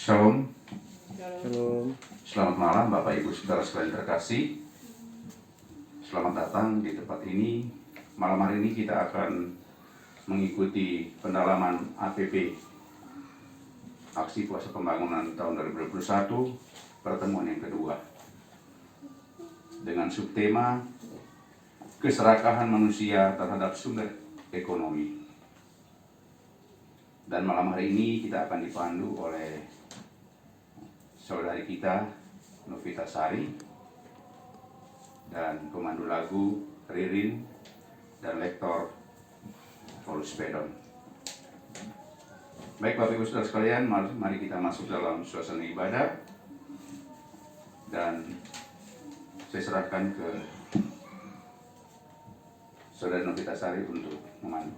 Shalom. Shalom. Selamat malam Bapak Ibu Saudara sekalian terkasih. Selamat datang di tempat ini. Malam hari ini kita akan mengikuti pendalaman APP Aksi Puasa Pembangunan tahun 2021, pertemuan yang kedua, dengan subtema keserakahan manusia terhadap sumber ekonomi. Dan malam hari ini kita akan dipandu oleh saudari kita Novita Sari dan pemandu lagu Ririn dan lektor Paulus Pedon. Baik Bapak Ibu Saudara sekalian, mari kita masuk dalam suasana ibadah dan saya serahkan ke saudari Novita Sari untuk memandu.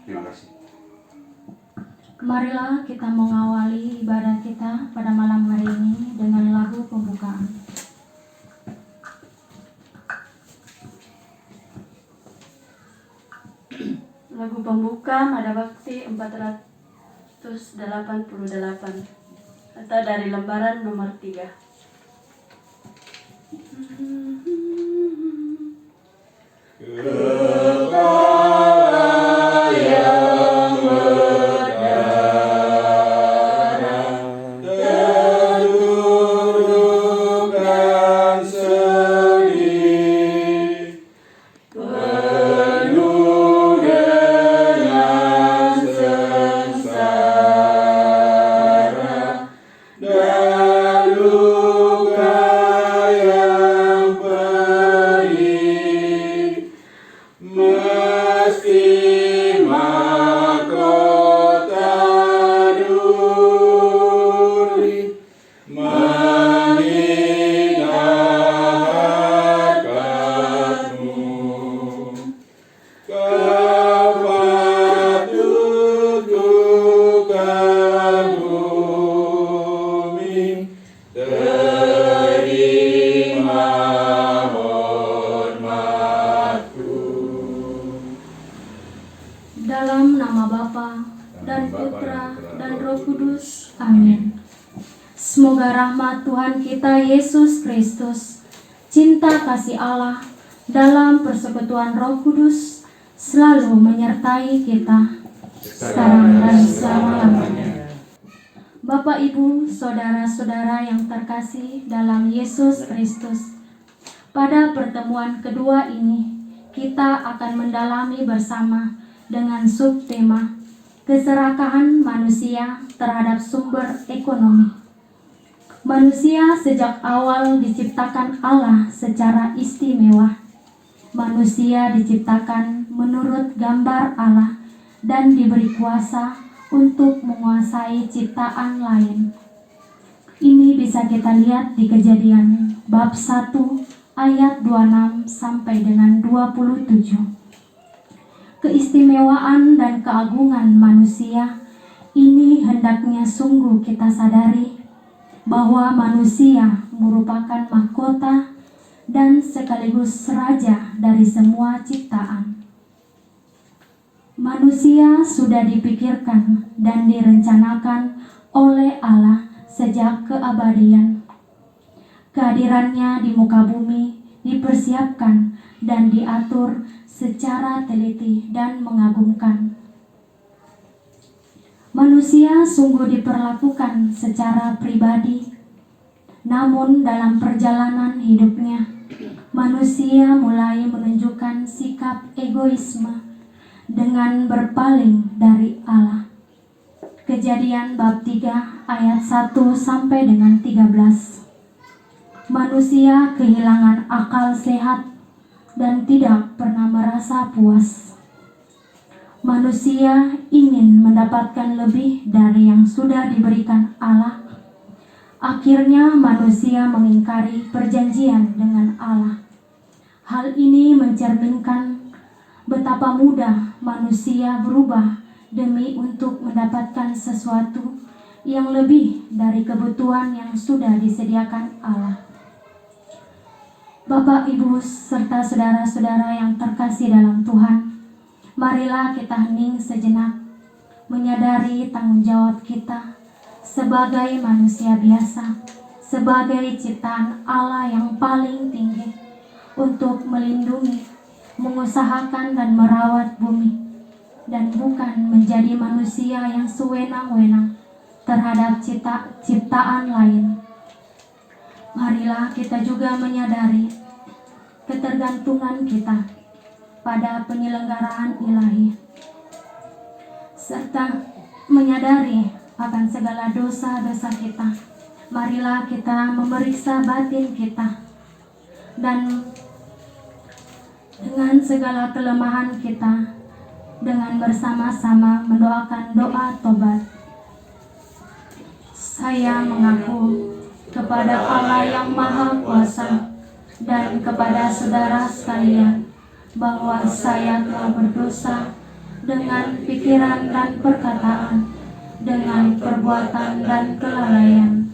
Terima kasih. Marilah kita mengawali ibadah kita pada malam hari ini dengan lagu pembukaan. Lagu pembuka Nada Bakti 488 atau dari lembaran nomor 3. Dalam nama Bapa dan Putra dan Roh Kudus. Amin. Semoga rahmat Tuhan kita Yesus Kristus, cinta kasih Allah dalam persekutuan Roh Kudus selalu menyertai kita sekarang dan selama-lamanya. Bapak, Ibu, saudara-saudara yang terkasih dalam Yesus Kristus, pada pertemuan kedua ini kita akan mendalami bersama dengan subtema keserakahan manusia terhadap sumber ekonomi. Manusia sejak awal diciptakan Allah secara istimewa. Manusia diciptakan menurut gambar Allah dan diberi kuasa untuk menguasai ciptaan lain. Ini bisa kita lihat di Kejadian bab 1 ayat 26 sampai dengan 27. Keistimewaan dan keagungan manusia ini hendaknya sungguh kita sadari bahwa manusia merupakan mahkota dan sekaligus raja dari semua ciptaan. Manusia sudah dipikirkan dan direncanakan oleh Allah sejak keabadian. Kehadirannya di muka bumi dipersiapkan dan diatur secara teliti dan mengagumkan. Manusia sungguh diperlakukan secara pribadi, namun dalam perjalanan hidupnya, manusia mulai menunjukkan sikap egoisme dengan berpaling dari Allah. Kejadian bab 3 ayat 1 sampai dengan 13. Manusia kehilangan akal sehat dan tidak pernah merasa puas. Manusia ingin mendapatkan lebih dari yang sudah diberikan Allah. Akhirnya manusia mengingkari perjanjian dengan Allah. Hal ini mencerminkan betapa mudah manusia berubah demi untuk mendapatkan sesuatu yang lebih dari kebutuhan yang sudah disediakan Allah. Bapak, Ibu, serta saudara-saudara yang terkasih dalam Tuhan, marilah kita hening sejenak, menyadari tanggung jawab kita sebagai manusia biasa, sebagai ciptaan Allah yang paling tinggi, untuk melindungi, mengusahakan dan merawat bumi, dan bukan menjadi manusia yang sewenang-wenang terhadap ciptaan lain. Marilah kita juga menyadari ketergantungan kita pada penyelenggaraan ilahi, serta menyadari akan segala dosa-dosa kita. Marilah kita memeriksa batin kita, dan dengan segala kelemahan kita, dengan bersama-sama mendoakan doa tobat. Saya mengaku kepada Allah yang Maha Kuasa dan kepada saudara sekalian bahwa saya telah berdosa dengan pikiran dan perkataan, dengan perbuatan dan kelalaian.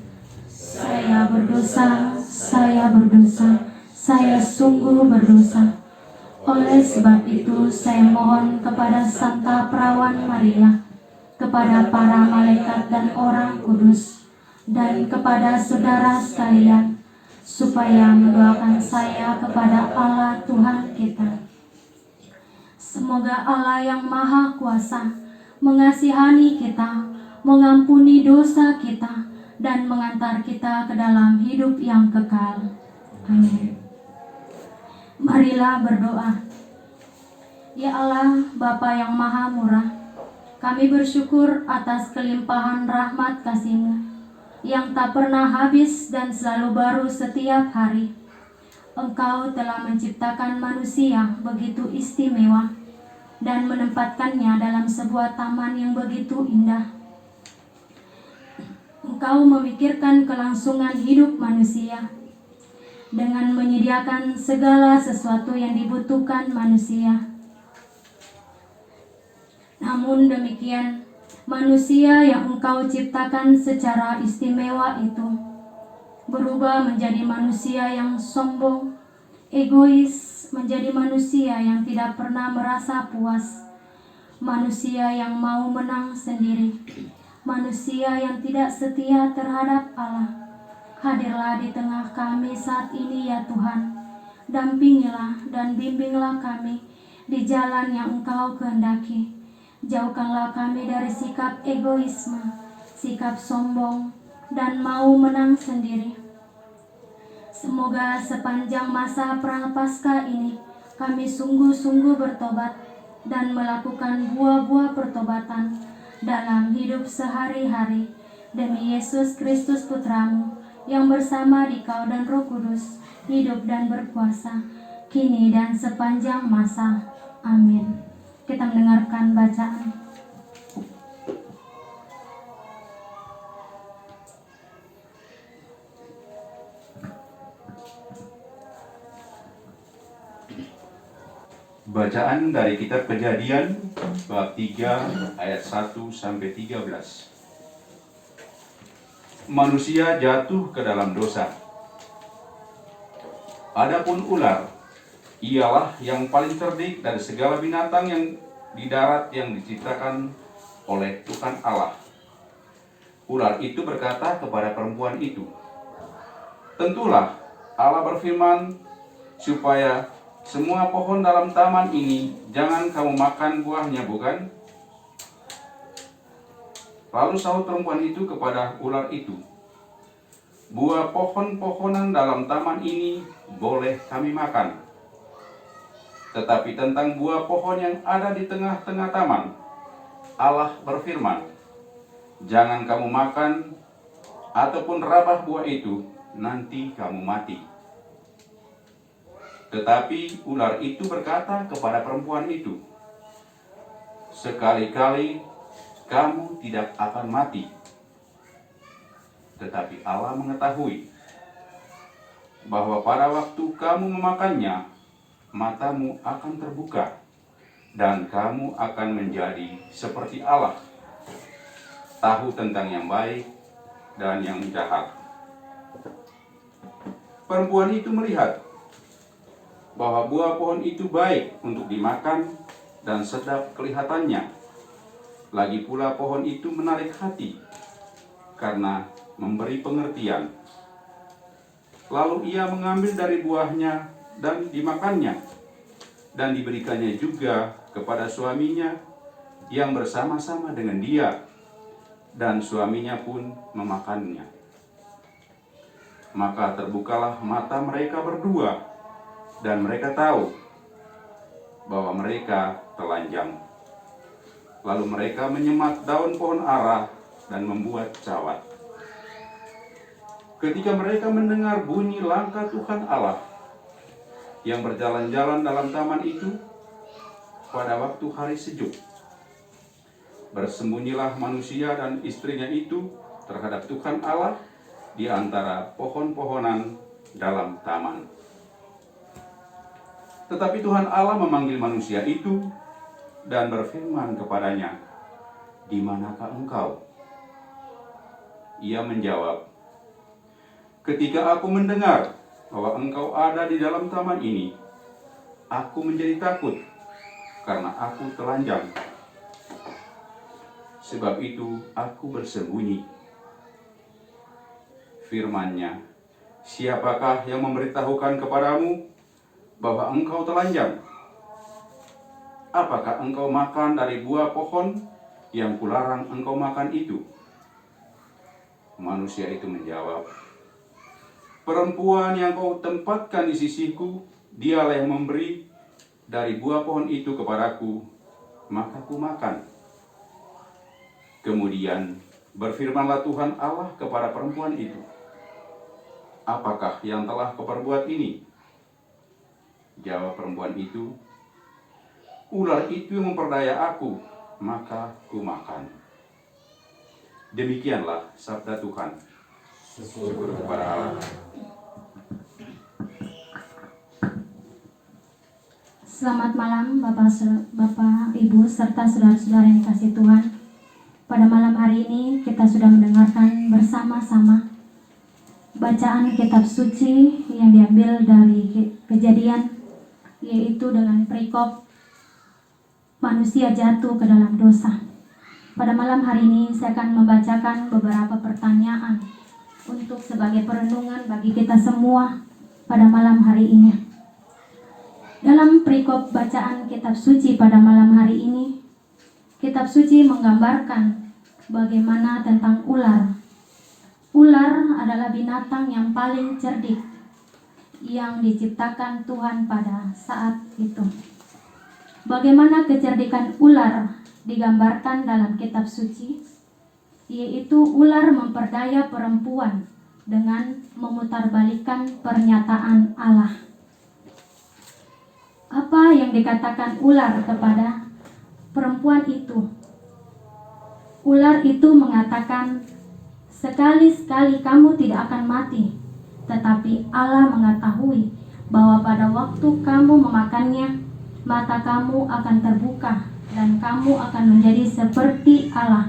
Saya berdosa, saya sungguh berdosa. Oleh sebab itu saya mohon kepada Santa Perawan Maria, kepada para malaikat dan orang kudus, dan kepada saudara sekalian, supaya mendoakan saya kepada Allah Tuhan kita. Semoga Allah yang Maha Kuasa mengasihani kita, mengampuni dosa kita, dan mengantar kita ke dalam hidup yang kekal. Amin. Marilah berdoa. Ya Allah, Bapa yang Maha Murah, kami bersyukur atas kelimpahan rahmat kasih-Mu yang tak pernah habis dan selalu baru setiap hari. Engkau telah menciptakan manusia begitu istimewa dan menempatkannya dalam sebuah taman yang begitu indah. Engkau memikirkan kelangsungan hidup manusia dengan menyediakan segala sesuatu yang dibutuhkan manusia. Namun demikian, manusia yang Engkau ciptakan secara istimewa itu berubah menjadi manusia yang sombong, egois, menjadi manusia yang tidak pernah merasa puas, manusia yang mau menang sendiri, manusia yang tidak setia terhadap Allah. Hadirlah di tengah kami saat ini ya Tuhan. Dampingilah dan bimbinglah kami di jalan yang Engkau kehendaki. Jauhkanlah kami dari sikap egoisme, sikap sombong, dan mau menang sendiri. Semoga sepanjang masa Prapaskah ini kami sungguh-sungguh bertobat dan melakukan buah-buah pertobatan dalam hidup sehari-hari demi Yesus Kristus Putra-Mu, yang bersama Dikau dan Roh Kudus hidup dan berkuasa kini dan sepanjang masa. Amin. Kita mendengarkan bacaan. Bacaan dari kitab Kejadian bab 3 ayat 1 sampai 13. Manusia jatuh ke dalam dosa. Adapun ular, ialah yang paling cerdik dari segala binatang yang di darat yang diciptakan oleh Tuhan Allah. Ular itu berkata kepada perempuan itu, "Tentulah Allah berfirman supaya semua pohon dalam taman ini jangan kamu makan buahnya, bukan?" Lalu sahut perempuan itu kepada ular itu, "Buah pohon-pohonan dalam taman ini boleh kami makan. Tetapi tentang buah pohon yang ada di tengah-tengah taman, Allah berfirman, jangan kamu makan ataupun rabah buah itu, nanti kamu mati." Tetapi ular itu berkata kepada perempuan itu, "Sekali-kali kamu tidak akan mati. Tetapi Allah mengetahui bahwa pada waktu kamu memakannya, matamu akan terbuka, dan kamu akan menjadi seperti Allah, tahu tentang yang baik dan yang jahat." Perempuan itu melihat bahwa buah pohon itu baik untuk dimakan dan sedap kelihatannya. Lagi pula pohon itu menarik hati. karena memberi pengertian. Lalu ia mengambil dari buahnya dan dimakannya, dan diberikannya juga kepada suaminya yang bersama-sama dengan dia, dan suaminya pun memakannya. Maka terbukalah mata mereka berdua, dan mereka tahu bahwa mereka telanjang. Lalu mereka menyemat daun pohon ara dan membuat cawat. Ketika mereka mendengar bunyi langkah Tuhan Allah yang berjalan-jalan dalam taman itu pada waktu hari sejuk, bersembunyilah manusia dan istrinya itu terhadap Tuhan Allah di antara pohon-pohonan dalam taman. Tetapi Tuhan Allah memanggil manusia itu dan berfirman kepadanya, "Di manakah engkau?" Ia menjawab, "Ketika aku mendengar bahwa engkau ada di dalam taman ini, aku menjadi takut karena aku telanjang. Sebab itu aku bersembunyi." Firman-Nya, "Siapakah yang memberitahukan kepadamu bahwa engkau telanjang? Apakah engkau makan dari buah pohon yang kularang engkau makan itu?" Manusia itu menjawab, "Perempuan yang kau tempatkan di sisiku, dialah yang memberi dari buah pohon itu kepadaku, maka ku makan." Kemudian berfirmanlah Tuhan Allah kepada perempuan itu, "Apakah yang telah kau perbuat ini?" Jawab perempuan itu, "Ular itu yang memperdaya aku, maka ku makan." Demikianlah sabda Tuhan. Syukur kepada Allah. Selamat malam Bapak, Ibu, serta saudara-saudara yang kasih Tuhan. Pada malam hari ini kita sudah mendengarkan bersama-sama bacaan kitab suci yang diambil dari Kejadian, yaitu dengan perikop manusia jatuh ke dalam dosa. Pada malam hari ini saya akan membacakan beberapa pertanyaan untuk sebagai perenungan bagi kita semua pada malam hari ini. Dalam perikop bacaan kitab suci pada malam hari ini, kitab suci menggambarkan bagaimana tentang ular. Ular adalah binatang yang paling cerdik yang diciptakan Tuhan pada saat itu. Bagaimana kecerdikan ular digambarkan dalam kitab suci, yaitu ular memperdaya perempuan dengan memutarbalikkan pernyataan Allah. Apa yang dikatakan ular kepada perempuan itu? Ular itu mengatakan, "Sekali-sekali kamu tidak akan mati, tetapi Allah mengetahui bahwa pada waktu kamu memakannya, mata kamu akan terbuka dan kamu akan menjadi seperti Allah,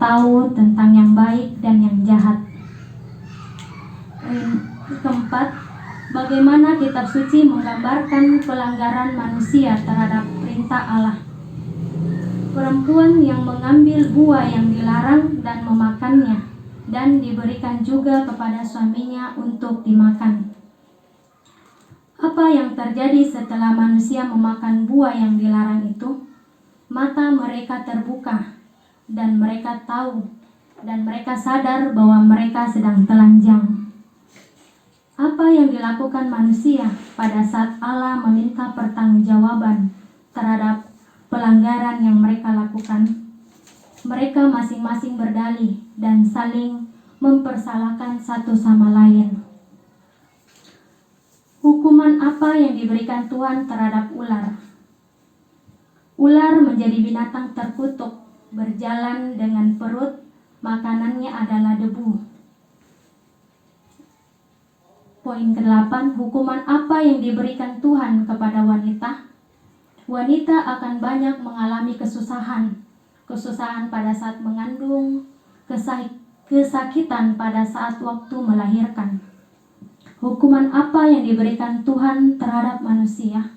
tahu tentang yang baik dan yang jahat." Keempat, bagaimana kitab suci menggambarkan pelanggaran manusia terhadap perintah Allah. Perempuan yang mengambil buah yang dilarang dan memakannya, dan diberikan juga kepada suaminya untuk dimakan. Apa yang terjadi setelah manusia memakan buah yang dilarang itu? Mata mereka terbuka, dan mereka tahu, dan mereka sadar bahwa mereka sedang telanjang. Apa yang dilakukan manusia pada saat Allah meminta pertanggungjawaban terhadap pelanggaran yang mereka lakukan? Mereka masing-masing berdalih dan saling mempersalahkan satu sama lain. Hukuman apa yang diberikan Tuhan terhadap ular? Ular menjadi binatang terkutuk, berjalan dengan perut, makanannya adalah debu. Poin ke-8, hukuman apa yang diberikan Tuhan kepada wanita? Wanita akan banyak mengalami kesusahan pada saat mengandung, kesakitan pada saat waktu melahirkan. Hukuman apa yang diberikan Tuhan terhadap manusia?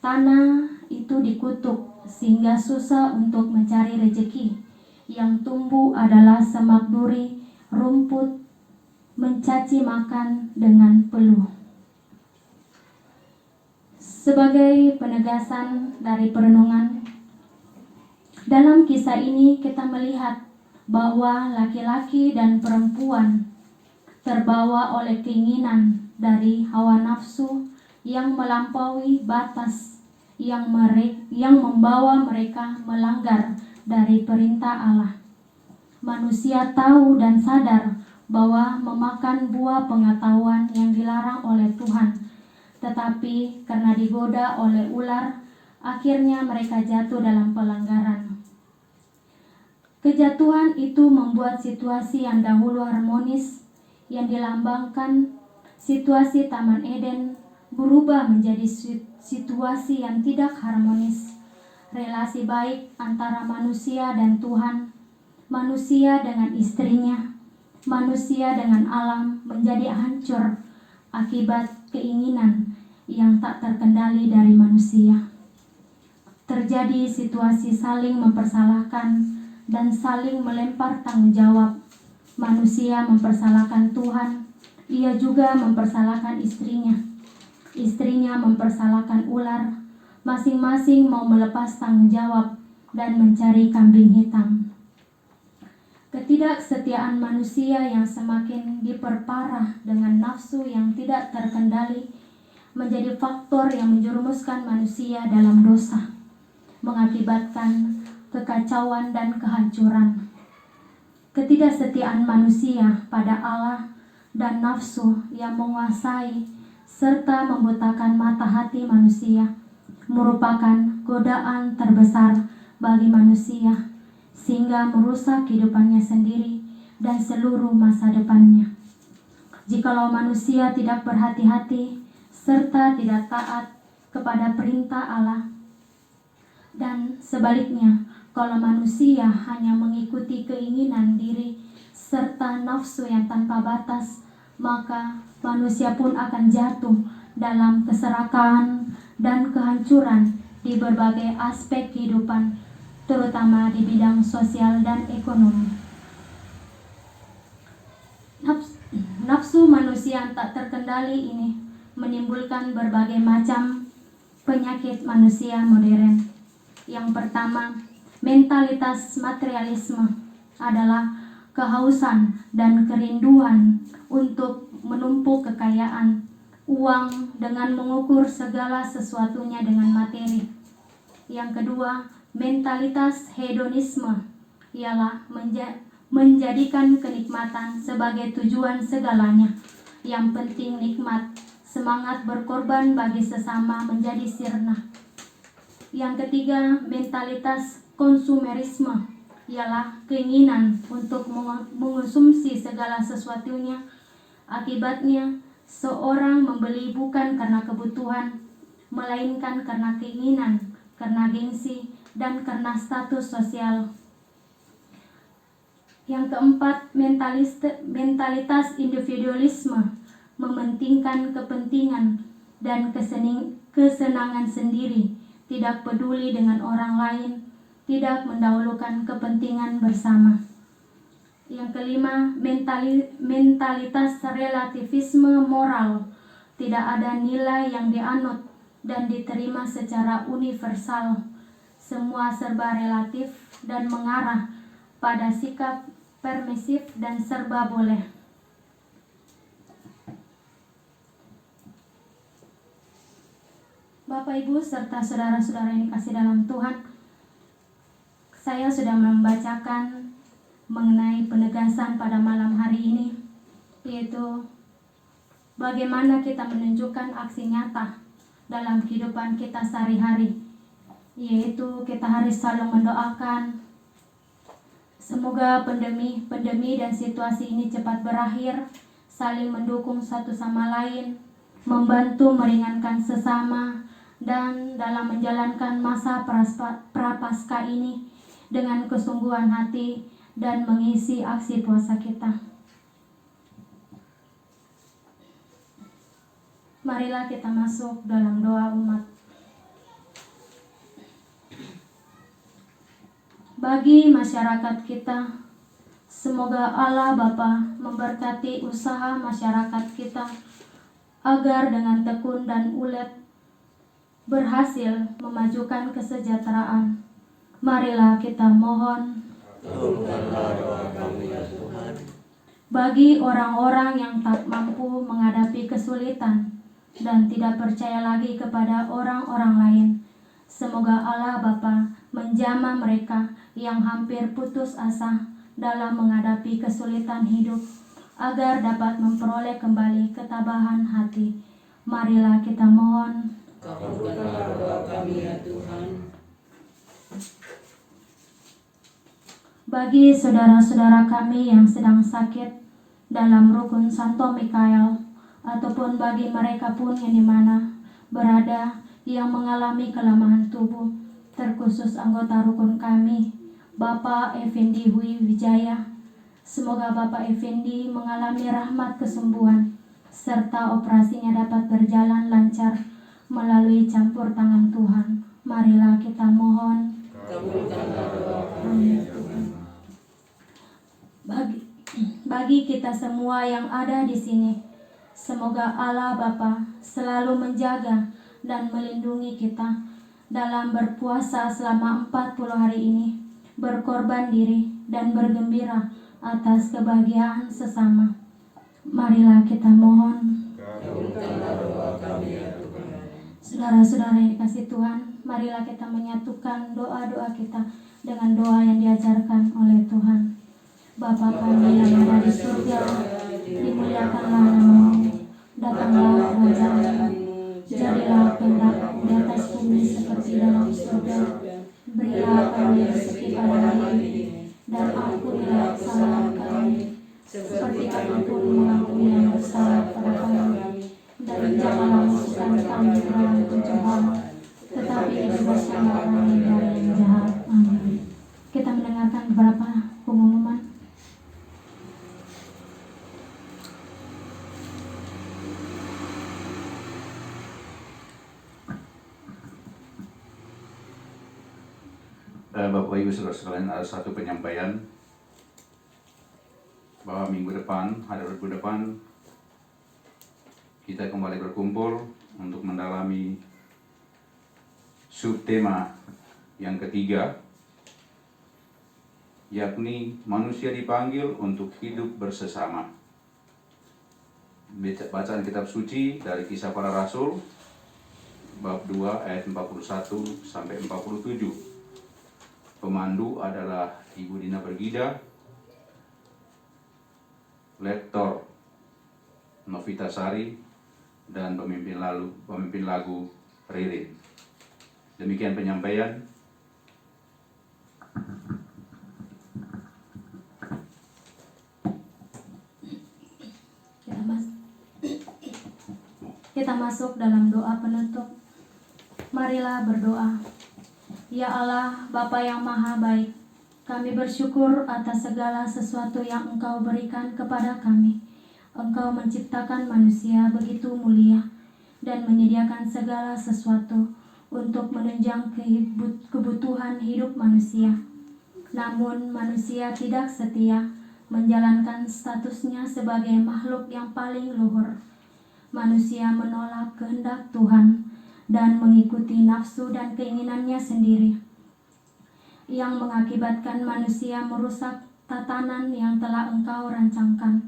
Tanah itu dikutuk sehingga susah untuk mencari rezeki, yang tumbuh adalah semak duri, rumput, mencaci makan dengan peluh. Sebagai penegasan dari perenungan, dalam kisah ini kita melihat bahwa laki-laki dan perempuan terbawa oleh keinginan dari hawa nafsu yang melampaui batas yang membawa mereka melanggar dari perintah Allah. Manusia tahu dan sadar bahwa memakan buah pengetahuan yang dilarang oleh Tuhan, tetapi karena digoda oleh ular, akhirnya mereka jatuh dalam pelanggaran. Kejatuhan itu membuat situasi yang dahulu harmonis, yang dilambangkan situasi Taman Eden, berubah menjadi situasi yang tidak harmonis. Relasi baik antara manusia dan Tuhan, manusia dengan istrinya, manusia dengan alam menjadi hancur akibat keinginan yang tak terkendali dari manusia. Terjadi situasi saling mempersalahkan dan saling melempar tanggung jawab. Manusia mempersalahkan Tuhan, ia juga mempersalahkan istrinya. Istrinya mempersalahkan ular, masing-masing mau melepas tanggung jawab dan mencari kambing hitam. Ketidaksetiaan manusia yang semakin diperparah dengan nafsu yang tidak terkendali menjadi faktor yang menjerumuskan manusia dalam dosa, mengakibatkan kekacauan dan kehancuran. Ketidaksetiaan manusia pada Allah dan nafsu yang menguasai serta membutakan mata hati manusia merupakan godaan terbesar bagi manusia, sehingga merusak kehidupannya sendiri dan seluruh masa depannya. Jikalau manusia tidak berhati-hati serta tidak taat kepada perintah Allah, dan sebaliknya, kalau manusia hanya mengikuti keinginan diri serta nafsu yang tanpa batas, maka manusia pun akan jatuh dalam keserakahan dan kehancuran di berbagai aspek kehidupan, terutama di bidang sosial dan ekonomi. Nafsu manusia yang tak terkendali ini menimbulkan berbagai macam penyakit manusia modern. Yang pertama, mentalitas materialisme adalah kehausan dan kerinduan untuk menumpuk kekayaan, uang dengan mengukur segala sesuatunya dengan materi. Yang kedua, mentalitas hedonisme ialah menjadikan kenikmatan sebagai tujuan segalanya. Yang penting nikmat, semangat berkorban bagi sesama menjadi sirna. Yang ketiga, mentalitas konsumerisme ialah keinginan untuk mengonsumsi segala sesuatunya. Akibatnya, seorang membeli bukan karena kebutuhan, melainkan karena keinginan, karena gengsi, dan karena status sosial. Yang keempat, mentalitas individualisme, mementingkan kepentingan dan kesenangan sendiri, tidak peduli dengan orang lain, tidak mendahulukan kepentingan bersama. Yang kelima, mentalitas relativisme moral, tidak ada nilai yang dianut dan diterima secara universal. Semua serba relatif dan mengarah pada sikap permisif dan serba boleh. Bapak, Ibu, serta saudara-saudara yang dikasihi dalam Tuhan, saya sudah membacakan mengenai penegasan pada malam hari ini, yaitu bagaimana kita menunjukkan aksi nyata dalam kehidupan kita sehari-hari, yaitu kita harus selalu mendoakan semoga pandemi dan situasi ini cepat berakhir, saling mendukung satu sama lain, membantu meringankan sesama, dan dalam menjalankan masa prapaskah ini dengan kesungguhan hati dan mengisi aksi puasa kita. Marilah kita masuk dalam doa umat. bagi masyarakat kita. Semoga Allah Bapa memberkati usaha masyarakat kita agar dengan tekun dan ulet berhasil memajukan kesejahteraan. Marilah kita mohon. Kabulkanlah doa kami ya Tuhan. Bagi orang-orang yang tak mampu menghadapi kesulitan dan tidak percaya lagi kepada orang-orang lain, semoga Allah Bapa menjamah mereka yang hampir putus asa dalam menghadapi kesulitan hidup, agar dapat memperoleh kembali ketabahan hati. Marilah kita mohon. Kabulkanlah doa kami ya Tuhan. Bagi saudara-saudara kami yang sedang sakit dalam rukun Santo Mikael, ataupun bagi mereka pun yang dimana berada yang mengalami kelemahan tubuh, terkhusus anggota rukun kami, Bapak Effendi Hui Wijaya. Semoga Bapak Effendi mengalami rahmat kesembuhan, serta operasinya dapat berjalan lancar melalui campur tangan Tuhan. Marilah kita mohon. Kabulkanlah doa kami ya Tuhan. Bagi kita semua yang ada di sini, semoga Allah Bapa selalu menjaga dan melindungi kita dalam berpuasa selama 40 hari ini, berkorban diri dan bergembira atas kebahagiaan sesama. Marilah kita mohon. Kabulkanlah doa kami ya Tuhan. Saudara-saudara yang dikasih Tuhan, marilah kita menyatukan doa-doa kita dengan doa yang diajarkan oleh Tuhan. Bapa kami yang ada di surga, dimuliakanlah namamu, datanglah kerajaanmu, jadilah kehendak-Mu di atas bumi seperti dalam surga. Berilah kami rezeki pada hari ini, dan ampunilah kesalahan kami, seperti kami pun mengampuni yang bersalah pada kami. Dan janganlah masukkan kami ke dalam pencobaan, tetapi bebaskanlah kami dari yang jahat. Amin. Kita mendengarkan beberapa pengumuman. Bapak Ibu Saudara sekalian, ada satu penyampaian bahwa minggu depan, hari Rabu depan, kita kembali berkumpul untuk mendalami subtema yang ketiga, yakni manusia dipanggil untuk hidup bersesama. Bacaan kitab suci dari Kisah Para Rasul bab 2 ayat 41 sampai 47. Pemandu adalah Ibu Dina Bergida, lektor Novita Sari, dan pemimpin lagu Ririn. Demikian penyampaian. Kita masuk dalam doa penutup. Marilah berdoa. Ya Allah, Bapa yang Maha Baik, kami bersyukur atas segala sesuatu yang Engkau berikan kepada kami. Engkau menciptakan manusia begitu mulia dan menyediakan segala sesuatu untuk menunjang kebutuhan hidup manusia. Namun manusia tidak setia, menjalankan statusnya sebagai makhluk yang paling luhur. Manusia menolak kehendak Tuhan dan mengikuti nafsu dan keinginannya sendiri, yang mengakibatkan manusia merusak tatanan yang telah Engkau rancangkan.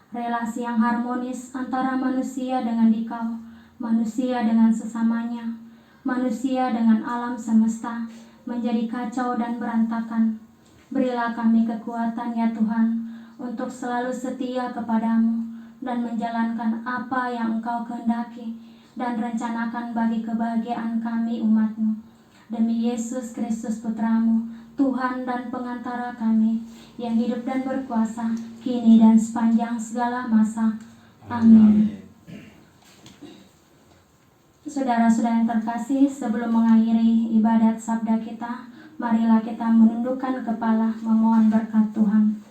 Relasi yang harmonis antara manusia dengan Dikau, manusia dengan sesamanya, manusia dengan alam semesta menjadi kacau dan berantakan. Berilah kami kekuatan ya Tuhan untuk selalu setia kepadamu dan menjalankan apa yang Engkau kehendaki dan rencanakan bagi kebahagiaan kami umat-Mu. Demi Yesus Kristus Putra-Mu, Tuhan dan pengantara kami, yang hidup dan berkuasa, kini dan sepanjang segala masa. Amin. Saudara-saudara yang terkasih, sebelum mengakhiri ibadat sabda kita, marilah kita menundukkan kepala memohon berkat Tuhan.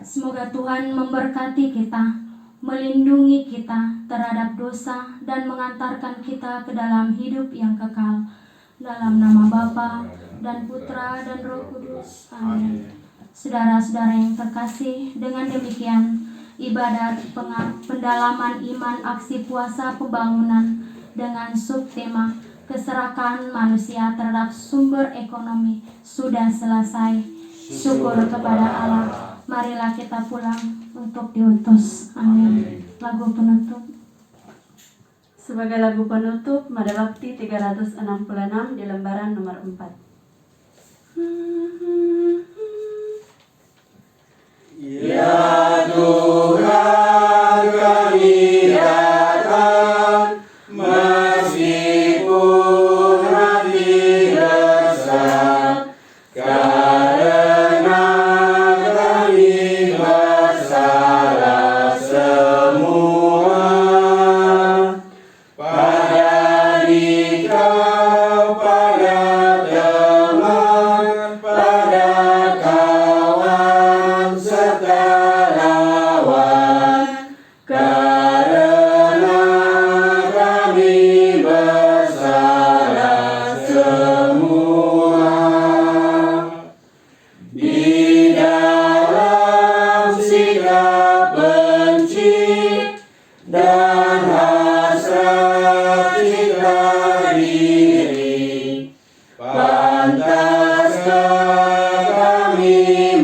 Semoga Tuhan memberkati kita, melindungi kita terhadap dosa dan mengantarkan kita ke dalam hidup yang kekal. dalam nama Bapa dan Putra dan Roh Kudus. Amin. Saudara-saudara yang terkasih, dengan demikian ibadat pendalaman iman aksi puasa pembangunan dengan subtema keserakahan manusia terhadap sumber ekonomi sudah selesai. Syukur kepada Allah. Marilah kita pulang untuk diutus. Amin. Lagu penutup. Sebagai lagu penutup, Mada Bakti 366 di lembaran nomor 4. Ya Tuhan, kami datang meskipun hati resah, karena kami bersalah semua. Pada dikau, pada teman, pada kawan serta lawan, karena kami bersalah semua. Di dalam sikap benci dan hasrat cita diri, pantaskah kami